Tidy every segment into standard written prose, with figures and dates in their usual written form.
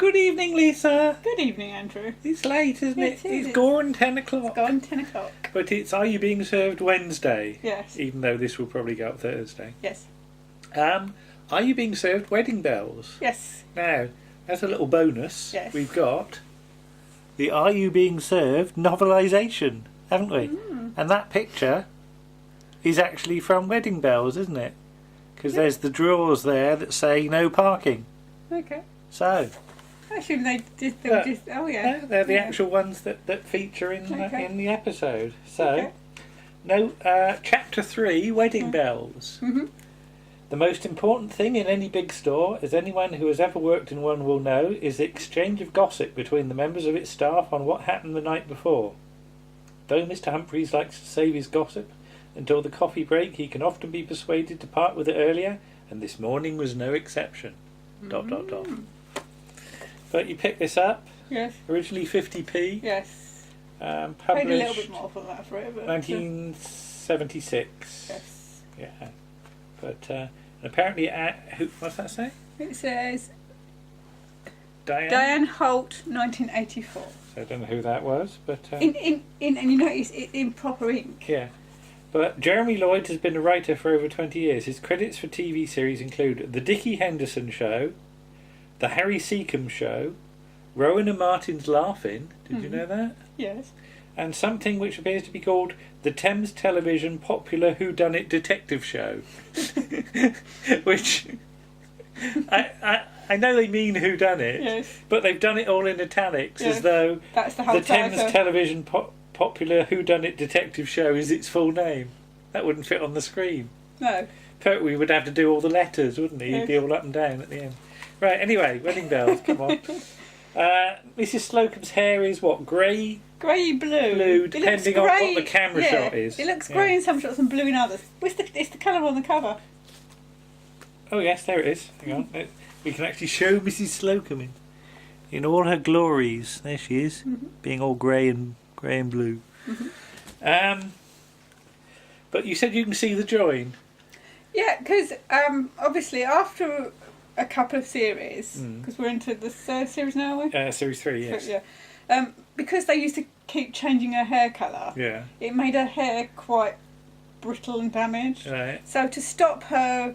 Good evening, Lisa. Good evening, Andrew. It's late, isn't it? It is. It's gone 10 o'clock. It's gone 10 o'clock. But it's Are You Being Served Wednesday? Yes. Even though this will probably go up Thursday. Yes. Are You Being Served Wedding Bells? Yes. Now, as a little bonus, Yes. we've got the Are You Being Served novelisation, haven't we? And that picture is actually from Wedding Bells, isn't it? Because there's the drawers there that say no parking. Okay. So, I assume they just... Oh, yeah. no, they're the Yeah. actual ones that feature in Okay. in the episode. So, Okay. no, Chapter 3, Wedding Bells. Mm-hmm. The most important thing in any big store, as anyone who has ever worked in one will know, is the exchange of gossip between the members of its staff on what happened the night before. Though Mr. Humphreys likes to save his gossip until the coffee break, he can often be persuaded to part with it earlier, and this morning was no exception. ... But you pick this up, Yes. originally 50p, Yes. Paid published a little bit more for that for it, but... 1976. Yes. Yeah. But apparently, what's that say? It says Diane? Diane Holt, 1984. So I don't know who that was, but... And you notice it in proper ink. yeah. But Jeremy Lloyd has been a writer for over 20 years. His credits for TV series include The Dickie Henderson Show, The Harry Seacombe Show, Rowan and Martin's Laugh-In, did you know that? Yes. And something which appears to be called the Thames Television Popular Whodunit Detective Show. Which, I know they mean whodunit, Yes. but they've done it all in italics Yes. as though That's the whole the Thames title. Television Popular Whodunit Detective Show is its full name. That wouldn't fit on the screen. No. Pertwee would have to do all the letters, wouldn't he? He'd be all up and down at the end. Right, anyway, Wedding Bells, come on. Mrs. Slocum's hair is what, grey? Grey blue. Blue, It looks depending on grey- what the camera shot is. It looks Yeah. grey in some shots and blue in others. It's the colour on the cover. Oh yes, there it is. Hang on. We can actually show Mrs. Slocum in all her glories. There she is, being all grey and blue. But you said you can see the join. Yeah, because obviously after a couple of series, because we're into the third series now, are we? Series 3, yes. So, yeah. Because they used to keep changing her hair colour, Yeah. it made her hair quite brittle and damaged. Right. So to stop that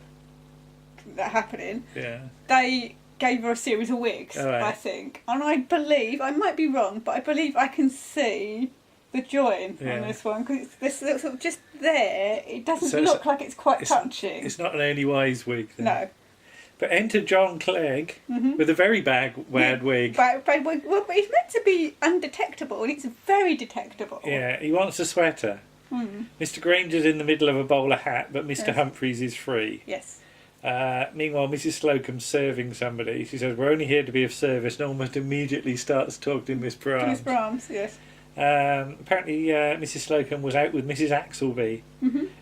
happening, Yeah. they gave her a series of wigs, All right. I think. And I believe, I might be wrong, but I believe I can see the join Yeah. on this one, because this looks sort of just there. It doesn't So look like it's quite touching. It's not an Early Wise wig. Then. No. But enter John Clegg with a very bad wig. But it's meant to be undetectable, and it's very detectable. Yeah, he wants a sweater. Mr. Granger's in the middle of a bowler hat, but Mr. Yes. Humphreys is free. Yes. Meanwhile, Mrs. Slocum's serving somebody. She says, "We're only here to be of service," and almost immediately starts talking to Miss Brahms. Miss Brahms, yes. Apparently, Mrs. Slocum was out with Mrs. Axelby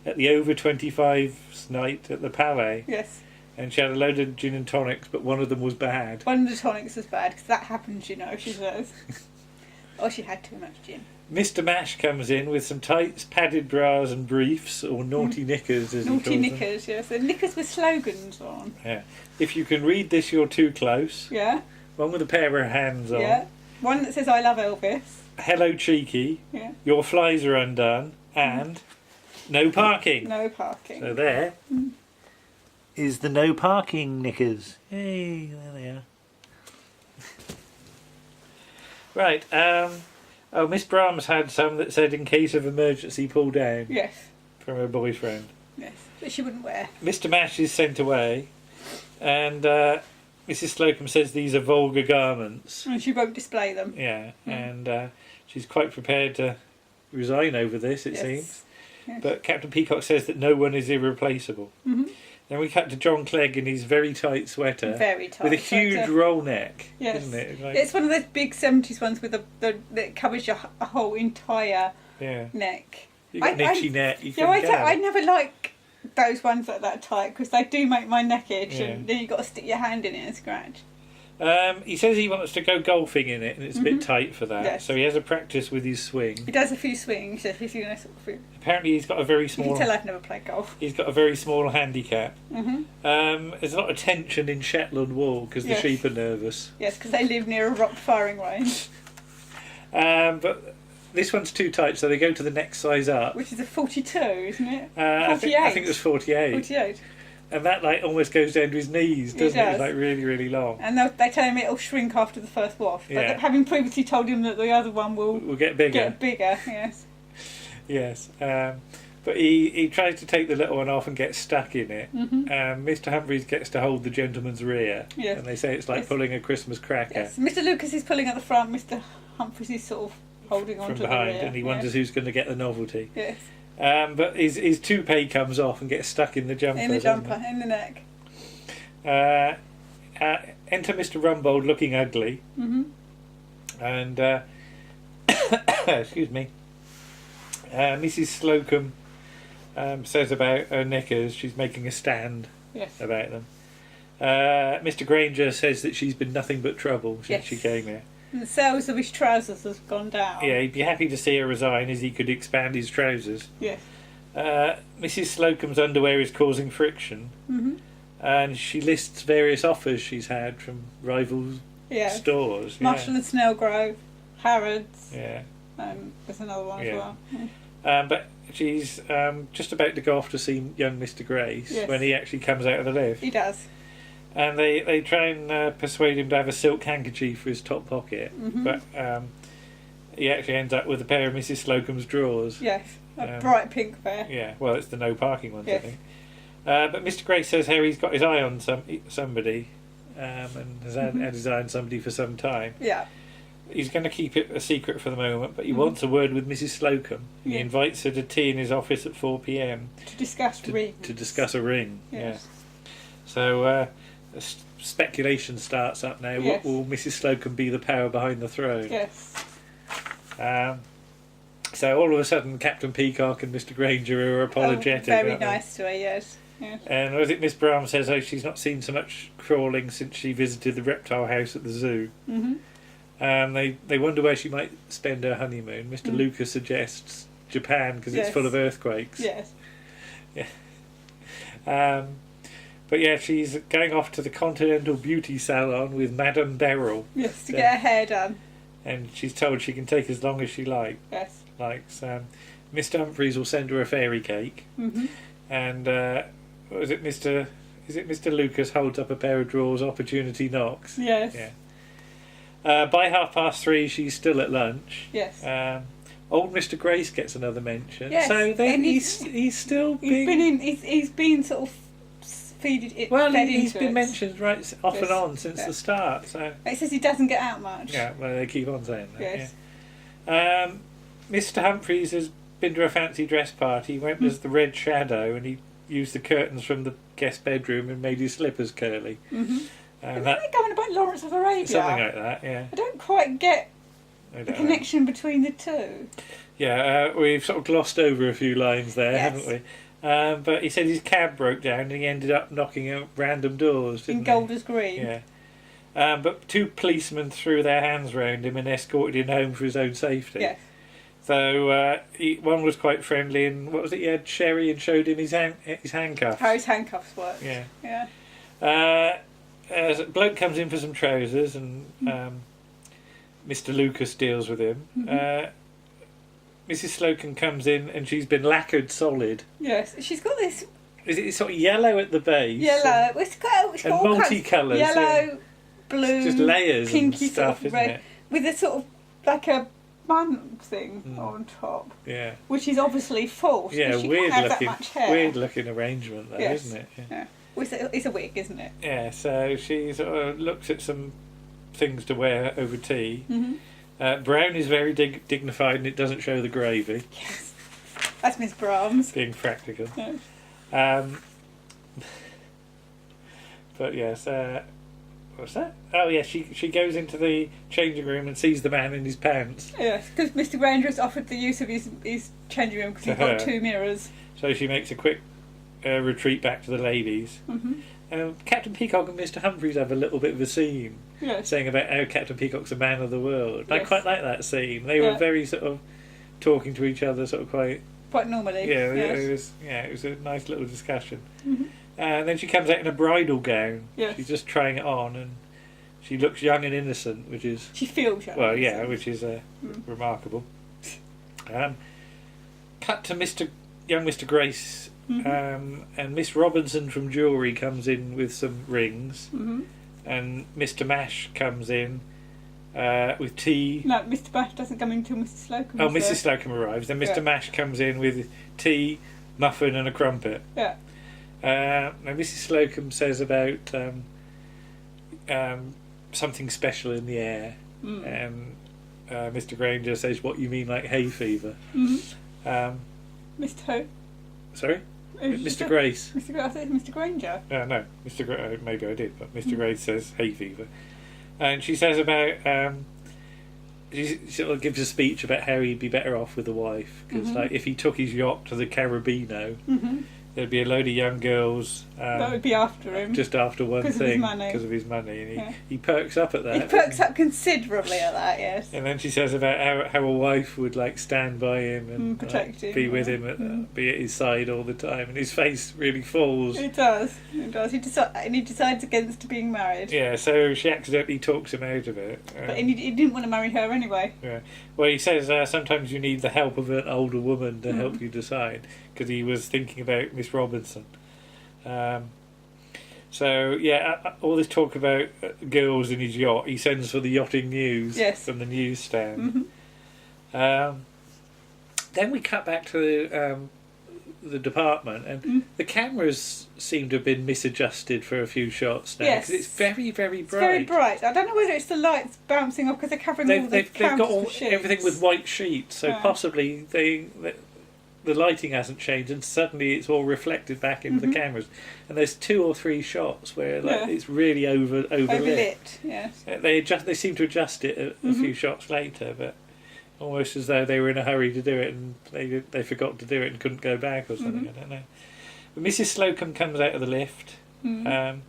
at the over 25s night at the Palais, Yes. and she had a load of gin and tonics, but one of them was bad. One of the tonics was bad, because that happens, you know, she says. Or she had too much gin. Mr. Mash comes in with some tights, padded bras and briefs, or naughty knickers as he Naughty calls them. knickers, yes. And knickers with slogans on. Yeah. If you can read this, you're too close. Yeah. One with a pair of hands on. Yeah. One that says, "I love Elvis." Hello, cheeky. Yeah. Your flies are undone. And no parking. No parking. So there is the no parking knickers. Hey, there they are. Right. Oh, Miss Brahms had some that said, "In case of emergency, pull down," Yes. from her boyfriend. Yes. But she wouldn't wear. Mr. Mash is sent away, and Mrs. Slocum says these are vulgar garments. And she won't display them. Yeah, and she's quite prepared to resign over this, it Yes. seems. Yes. But Captain Peacock says that no one is irreplaceable. Then we cut to John Clegg in his very tight sweater. Very tight. With a huge sweater. roll neck, Yes. isn't it? Like, It's one of those big 70s ones with that covers your whole entire yeah. neck. You've got an itchy neck. You Yeah, couldn't get I it. never like those ones that tight, because they do make my neck itch, Yeah. and then you've got to stick your hand in it and scratch. He says he wants to go golfing in it, and it's a bit tight for that. Yes. So he has a practice with his swing. He does a few swings. If he's going to sort of. Apparently, he's got a very You small. can tell I've never played golf. He's got a very small handicap. Mm-hmm. There's a lot of tension in Shetland Wool because the sheep are nervous. Yes, because they live near a rock firing range. But this one's too tight, so they go to the next size up. Which is a 42, isn't it? 48. I think it was 48. 48. And that like almost goes down to his knees, doesn't it? does. It's like really, really long. And they tell him it'll shrink after the first wash. But having previously told him that the other one will get bigger. Yes. Yes. But he tries to take the little one off and gets stuck in it. Mr. Humphreys gets to hold the gentleman's rear. Yes. And they say it's like pulling a Christmas cracker. Yes. Mr. Lucas is pulling at the front, Mr. Humphreys is sort of holding on from to behind, the rear. and he wonders who's going to get the novelty. Yes. But his toupee comes off and gets stuck in the jumper. In the neck. Enter Mr. Rumbold looking ugly. And excuse me. Mrs. Slocum says about her knickers she's making a stand about them. Mr. Granger says that she's been nothing but trouble since she came here. And the sales of his trousers has gone down. Yeah, he'd be happy to see her resign as he could expand his trousers. Yes. Mrs. Slocum's underwear is causing friction. And she lists various offers she's had from rival stores. Marshall and Snellgrove, Harrods. Yeah. There's another one as well. But she's just about to go off to see young Mr. Grace when he actually comes out of the lift. He does. And they try and persuade him to have a silk handkerchief for his top pocket. But he actually ends up with a pair of Mrs. Slocum's drawers. Yes, a bright pink pair. Yeah, well, it's the no parking ones, I think. But Mr. Grace says Harry's got his eye on somebody and has had his eye on somebody for some time. Yeah. He's going to keep it a secret for the moment, but he wants a word with Mrs. Slocum. He invites her to tea in his office at 4 p.m. To discuss rings. To discuss a ring, Yes. So speculation starts up now. Yes. Will Mrs. Slocum be the power behind the throne? Yes. So all of a sudden, Captain Peacock and Mr. Granger are apologetic. Very nice to her, yes. And was it Miss Brahms says, she's not seen so much crawling since she visited the reptile house at the zoo. They wonder where she might spend her honeymoon. Mr. Lucas suggests Japan because it's full of earthquakes. Yes. Yeah. But yeah, she's going off to the Continental Beauty Salon with Madame Beryl. Yes, to get her hair done. And she's told she can take as long as she likes. Yes. Mr. Humphreys will send her a fairy cake. And what was it, Mr. Lucas holds up a pair of drawers, opportunity knocks. Yes. Yeah. By 3:30, she's still at lunch. Yes. Old Mr. Grace gets another mention. Yes. So he's still he's been sort of feeded it. Well, fed he's into been it. mentioned right off and on since the start. So it says he doesn't get out much. yeah, well they keep on saying that. Yes. Yeah. Mr. Humphreys has been to a fancy dress party. He went as the Red Shadow, and he used the curtains from the guest bedroom and made his slippers curly. And they're going about Lawrence of Arabia. Something like that. Yeah. I don't quite get the connection between the two. Yeah, we've sort of glossed over a few lines there, Yes. haven't we? But he said his cab broke down and he ended up knocking out random doors, didn't In Golders Green. Yeah. But two policemen threw their hands round him and escorted him home for his own safety. Yes. So one was quite friendly, and what was it? He had sherry and showed him his handcuffs. How his handcuffs work. Yeah. Yeah. A bloke comes in for some trousers, and Mr. Lucas deals with him. Mrs. Slocum comes in, and she's been lacquered solid. Yes. She's got this. Is it sort of yellow at the base? Yellow. It's got all multicolours. Yellow, blue, just layers pinky and stuff, sort of isn't red, it? with a sort of like a bun thing on top. Yeah. Which is obviously false. Yeah, she weird can't have looking, that much hair. weird looking arrangement though, Yes. isn't it? Yeah. Well, it's a wig, isn't it? Yeah. So she sort of looks at some things to wear over tea. Brown is very dignified, and it doesn't show the gravy. Yes. That's Miss Brahms. Being practical. Yeah. But yes, what's that? Oh yeah, she goes into the changing room and sees the man in his pants. Yes, because Mr. Granger has offered the use of his changing room because he's got 2 mirrors. So she makes a quick retreat back to the ladies. Captain Peacock and Mr. Humphreys have a little bit of a scene, saying about how Captain Peacock's a man of the world. I quite like that scene. They were very sort of talking to each other, sort of quite normally. Yeah, it was a nice little discussion. Mm-hmm. And then she comes out in a bridal gown. Yes. She's just trying it on, and she looks young and innocent, which is she feels young. Well, yeah, which is remarkable. Cut to young Mr. Grace. And Miss Robinson from Jewellery comes in with some rings, and Mr. Mash comes in with tea. No, Mr. Mash doesn't come in until Mrs. Slocum. Oh, Mrs. Slocum arrives. Then Mr. Mash comes in with tea, muffin, and a crumpet. Yeah. Now Mrs. Slocum says about something special in the air, and Mr. Granger says, "What you mean, like hay fever?" Mr. Who? Sorry. Mr. Grace. I said Mr. Granger. No, Mr. Maybe I did, but Mr. Grace says hay fever, and she says about she sort of gives a speech about how he'd be better off with a wife because like if he took his yacht to the Caribbean, there'd be a load of young girls that would be after him just after one thing because of his money, and he perks up at that. He perks up considerably at that, yes. And then she says about how a wife would like stand by him and protect him, be with him, be at his side all the time, and his face really falls. It does. He decides against being married. Yeah, so she accidentally talks him out of it. But he didn't want to marry her anyway. Yeah. Well, he says sometimes you need the help of an older woman to help you decide, because he was thinking about Miss Robinson. All this talk about girls in his yacht, he sends for the yachting news from the newsstand. Then we cut back to the department, and the cameras seem to have been misadjusted for a few shots now, because it's very, very bright. It's very bright. I don't know whether it's the lights bouncing off because they're covering they've got everything with white sheets, so possibly the lighting hasn't changed, and suddenly it's all reflected back into the cameras. And there's 2 or 3 shots where it's really overlit. Yes. They seem to adjust it a few shots later, but almost as though they were in a hurry to do it and they forgot to do it and couldn't go back or something. I don't know. But Mrs. Slocum comes out of the lift and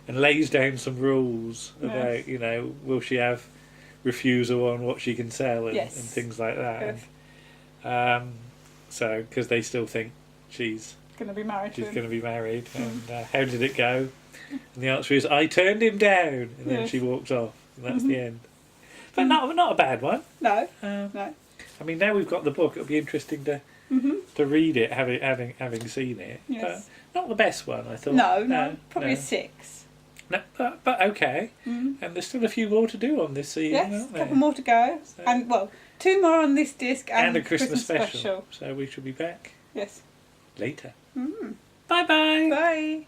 lays down some rules about will she have refusal on what she can sell and things like that. Yes. So, because they still think she's going to be married. And how did it go? And the answer is, I turned him down, and then she walks off, and that's the end. But not a bad one. No. I mean, now we've got the book. It'll be interesting to read it, having seen it. Yes. But not the best one, I thought. No, probably a 6. No, but okay. And there's still a few more to do on this season, aren't there? A couple more to go. So. And, 2 more on this disc and a Christmas special. So we shall be back. Yes. Later. Mm. Bye-bye. Bye.